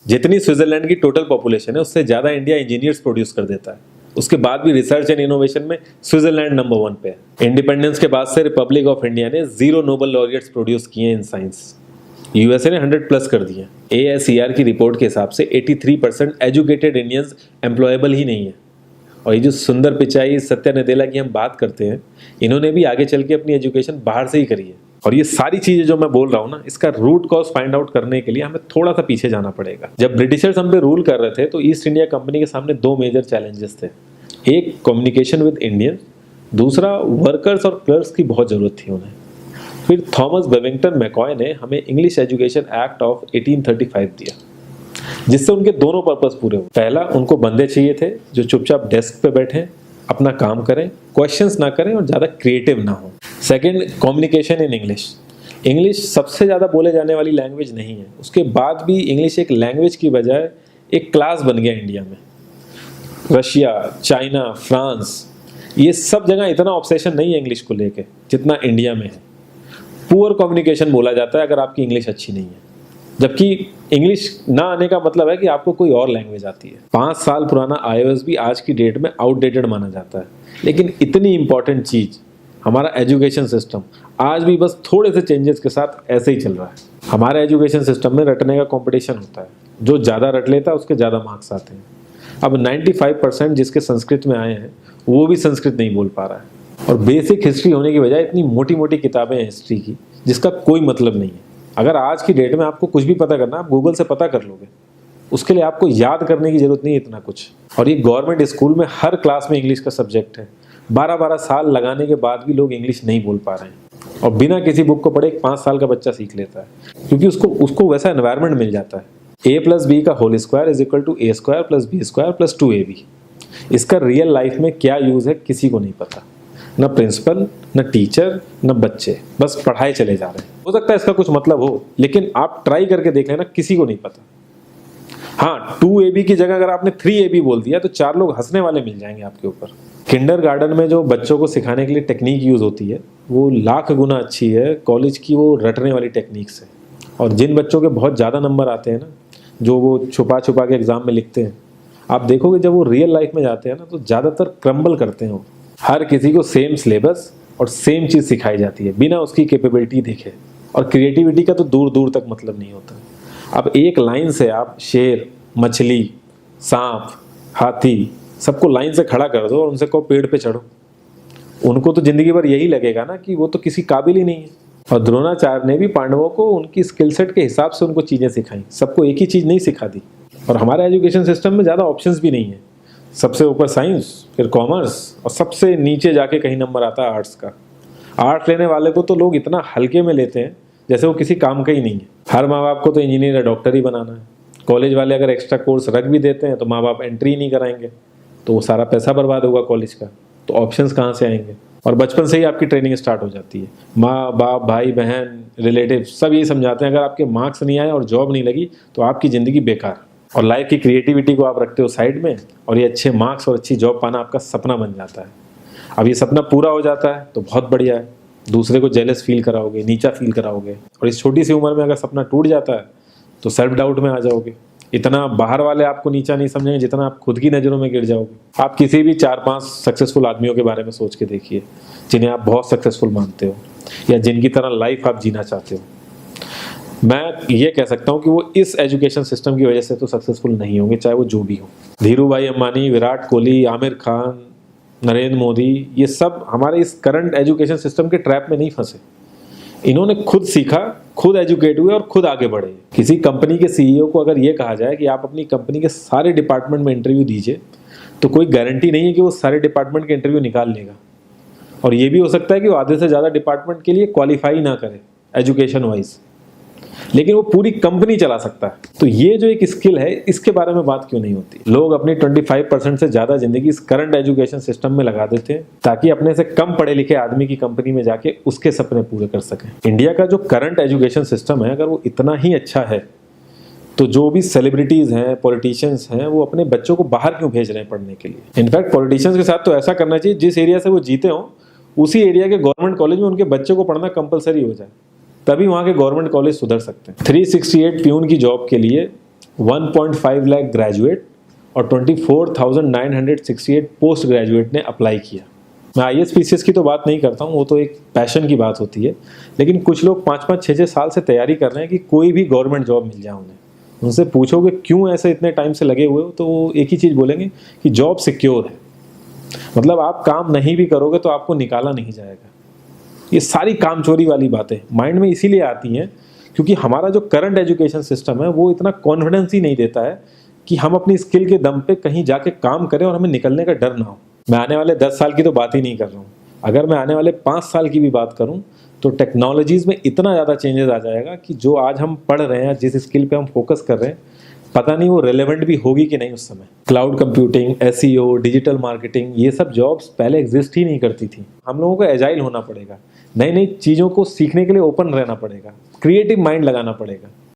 जितनी स्विट्जरलैंड की total population है उससे ज़्यादा इंडिया इंजीनियर्स प्रोड्यूस कर देता है। उसके बाद भी रिसर्च एंड इनोवेशन में स्विट्जरलैंड नंबर 1 पे है। इंडिपेंडेंस के बाद से रिपब्लिक ऑफ इंडिया ने 0 नोबेल लॉरियट्स प्रोड्यूस किए इन साइंस। यूएसए ने 100+ कर दिए। ASER की रिपोर्ट के हिसाब से 83% एजुकेटेड इंडियंस एम्प्लॉयबल ही नहीं है। और ये जो सुंदर पिचाई, सत्या नदेला की हम बात करते हैं, इन्होंने भी आगे चल के अपनी एजुकेशन बाहर से ही करी है। और ये सारी चीजें जो मैं बोल रहा हूँ ना, इसका रूट कॉज फाइंड आउट करने के लिए हमें थोड़ा सा पीछे जाना पड़ेगा। जब ब्रिटिशर्स हम पे रूल कर रहे थे तो ईस्ट इंडिया कंपनी के सामने 2 मेजर चैलेंजेस थे। एक कम्युनिकेशन विद इंडियन, दूसरा वर्कर्स और क्लर्क्स की बहुत जरूरत थी उन्हें। फिर थॉमस बेविंगटन मैकॉय ने हमें इंग्लिश एजुकेशन एक्ट ऑफ 1835 दिया, जिससे उनके दोनों पर्पस पूरे हुए। पहला, उनको बंदे चाहिए थे जो चुपचाप डेस्क पे बैठे, अपना काम करें, क्वेश्चंस ना करें और ज़्यादा क्रिएटिव ना हो। Second, communication in English. English सबसे ज़्यादा बोले जाने वाली लैंग्वेज नहीं है, उसके बाद भी इंग्लिश एक लैंग्वेज की बजाय एक क्लास बन गया इंडिया में। रशिया, चाइना, फ्रांस, ये सब जगह इतना ऑब्सेशन नहीं है इंग्लिश को लेके जितना इंडिया में है। पुअर कम्युनिकेशन बोला जाता है अगर आपकी इंग्लिश अच्छी नहीं है, जबकि इंग्लिश ना आने का मतलब है कि आपको कोई और लैंग्वेज आती है। 5 साल पुराना iOS भी आज की डेट में आउटडेटेड माना जाता है। लेकिन इतनी इंपॉर्टेंट चीज़ हमारा एजुकेशन सिस्टम आज भी बस थोड़े से चेंजेस के साथ ऐसे ही चल रहा है। हमारे एजुकेशन सिस्टम में रटने का कंपटीशन होता है, जो ज़्यादा रट लेता है उसके ज़्यादा मार्क्स आते हैं। अब 95% जिसके संस्कृत में आए हैं वो भी संस्कृत नहीं बोल पा रहा है। और बेसिक हिस्ट्री होने की बजाय इतनी मोटी मोटी किताबें हैं हिस्ट्री की जिसका कोई मतलब नहीं है। अगर आज की डेट में आपको कुछ भी पता करना, आप गूगल से पता कर लोगे, उसके लिए आपको याद करने की जरूरत नहीं है इतना कुछ। और ये गवर्नमेंट स्कूल में हर क्लास में इंग्लिश का सब्जेक्ट है। 12-12 साल लगाने के बाद भी लोग इंग्लिश नहीं बोल पा रहे हैं, और बिना किसी बुक को पढ़े 5 साल का बच्चा सीख लेता है, क्योंकि उसको वैसा एनवायरनमेंट मिल जाता है। A+B का whole square is equal to A² + B² + 2AB। इसका रियल लाइफ में क्या यूज है किसी को नहीं पता, न प्रिंसिपल, न टीचर, न बच्चे, बस पढ़ाई चले जा रहे हैं। हो सकता है इसका कुछ मतलब हो, लेकिन आप ट्राई करके देख लेना, किसी को नहीं पता। हाँ, 2AB की जगह अगर आपने 3AB बोल दिया तो 4 लोग हंसने वाले मिल जाएंगे आपके ऊपर। किंडरगार्टन में जो बच्चों को सिखाने के लिए टेक्निक यूज होती है वो लाख गुना अच्छी है कॉलेज की वो रटने वाली टेक्निक से। और जिन बच्चों के बहुत ज़्यादा नंबर आते हैं ना, जो वो छुपा छुपा के एग्जाम में लिखते हैं, आप देखोगे जब वो रियल लाइफ में जाते हैं ना तो ज़्यादातर क्रम्बल करते हैं वो। हर किसी को सेम सिलेबस और सेम चीज़ सिखाई जाती है बिना उसकी कैपेबिलिटी देखे, और क्रिएटिविटी का तो दूर दूर तक मतलब नहीं होता। अब एक लाइन से आप शेर, मछली, सांप, हाथी सबको लाइन से खड़ा कर दो और उनसे कहो पेड़ पे चढ़ो, उनको तो जिंदगी भर यही लगेगा ना कि वो तो किसी काबिल ही नहीं है। और द्रोणाचार्य ने भी पांडवों को उनकी स्किल सेट के हिसाब से उनको चीज़ें सिखाई, सबको एक ही चीज़ नहीं सिखा दी। और हमारे एजुकेशन सिस्टम में ज़्यादा ऑप्शंस भी नहीं है। सबसे ऊपर साइंस, फिर कॉमर्स, और सबसे नीचे जाके कहीं नंबर आता है आर्ट्स का। आर्ट्स लेने वाले को तो लोग इतना हल्के में लेते हैं जैसे वो किसी काम का ही नहीं है। हर माँ बाप को तो इंजीनियर या डॉक्टर ही बनाना है। कॉलेज वाले अगर एक्स्ट्रा कोर्स रख भी देते हैं तो माँ बाप एंट्री नहीं कराएंगे, तो वो सारा पैसा बर्बाद होगा कॉलेज का। तो ऑप्शंस कहाँ से आएंगे? और बचपन से ही आपकी ट्रेनिंग स्टार्ट हो जाती है। माँ बाप, भाई बहन, रिलेटिव सब यही समझाते हैं अगर आपके मार्क्स नहीं आए और जॉब नहीं लगी तो आपकी ज़िंदगी बेकार। और लाइफ की क्रिएटिविटी को आप रखते हो साइड में, और ये अच्छे मार्क्स और अच्छी जॉब पाना आपका सपना बन जाता है। अब ये सपना पूरा हो जाता है तो बहुत बढ़िया है, दूसरे को जेलस फील कराओगे, नीचा फील कराओगे। और इस छोटी सी उम्र में अगर सपना टूट जाता है तो सेल्फ डाउट में आ जाओगे। इतना बाहर वाले आपको नीचा नहीं समझेंगे जितना आप खुद की नज़रों में गिर जाओगे। आप किसी भी 4-5 सक्सेसफुल आदमियों के बारे में सोच के देखिए जिन्हें आप बहुत सक्सेसफुल मानते हो या जिनकी तरह लाइफ आप जीना चाहते हो। मैं ये कह सकता हूँ कि वो इस एजुकेशन सिस्टम की वजह से तो सक्सेसफुल नहीं होंगे, चाहे वो जो भी हो। धीरू भाई अंबानी, विराट कोहली, आमिर खान, नरेंद्र मोदी, ये सब हमारे इस करंट एजुकेशन सिस्टम के ट्रैप में नहीं फंसे। इन्होंने खुद सीखा, खुद एजुकेट हुए और खुद आगे बढ़े। किसी कंपनी के सीईओ को अगर ये कहा जाए कि आप अपनी कंपनी के सारे डिपार्टमेंट में इंटरव्यू दीजिए, तो कोई गारंटी नहीं है कि वो सारे डिपार्टमेंट के इंटरव्यू निकाल लेगा। और ये भी हो सकता है कि वो आधे से ज़्यादा डिपार्टमेंट के लिए क्वालिफाई ना करे एजुकेशन वाइज, लेकिन वो पूरी कंपनी चला सकता है। तो ये जो एक स्किल है, इसके बारे में बात क्यों नहीं होती? लोग अपनी 25% से ज़्यादा जिंदगी इस करंट एजुकेशन सिस्टम में लगा देते हैं ताकि अपने से कम पढ़े लिखे आदमी की कंपनी में जाके उसके सपने पूरे कर सकें। इंडिया का जो करंट एजुकेशन सिस्टम है, अगर वो इतना ही अच्छा है तो जो भी सेलिब्रिटीज़ हैं, पॉलिटिशियंस हैं, वो अपने बच्चों को बाहर क्यों भेज रहे हैं पढ़ने के लिए? इनफैक्ट पॉलिटिशियंस के साथ तो ऐसा करना चाहिए, जिस एरिया से वो जीते हों उसी एरिया के गवर्नमेंट कॉलेज में उनके बच्चे को पढ़ना कंपलसरी हो जाए, तभी वहाँ के गवर्नमेंट कॉलेज सुधर सकते हैं। 368 प्यून की जॉब के लिए 1.5 लाख ग्रेजुएट और 24,968 पोस्ट ग्रेजुएट ने अप्लाई किया। मैं IAS PCS की तो बात नहीं करता हूँ, वो तो एक पैशन की बात होती है, लेकिन कुछ लोग 5-5, 6-6 साल से तैयारी कर रहे हैं कि कोई भी गवर्नमेंट जॉब मिल जाए उन्हें। उनसे पूछोगे क्यों ऐसे इतने टाइम से लगे हुए हो, तो वो एक ही चीज़ बोलेंगे कि जॉब सिक्योर है। मतलब आप काम नहीं भी करोगे तो आपको निकाला नहीं जाएगा। ये सारी कामचोरी वाली बातें माइंड में इसीलिए आती हैं क्योंकि हमारा जो करंट एजुकेशन सिस्टम है वो इतना कॉन्फिडेंस ही नहीं देता है कि हम अपनी स्किल के दम पे कहीं जाके काम करें और हमें निकलने का डर ना हो। मैं आने वाले 10 साल की तो बात ही नहीं कर रहा हूँ, अगर मैं आने वाले 5 साल की भी बात करूँ तो टेक्नोलॉजीज़ में इतना ज़्यादा चेंजेस आ जाएगा कि जो आज हम पढ़ रहे हैं, जिस स्किल पे हम फोकस कर रहे हैं, पता नहीं वो रेलेवेंट भी होगी कि नहीं उस समय। Cloud computing, SEO, digital marketing, ये सब जॉब्स पहले एग्जिस्ट ही नहीं करती थी। हम लोगों को एजाइल होना पड़ेगा, नई नई चीज़ों को सीखने के लिए ओपन रहना पड़ेगा, क्रिएटिव माइंड लगाना पड़ेगा।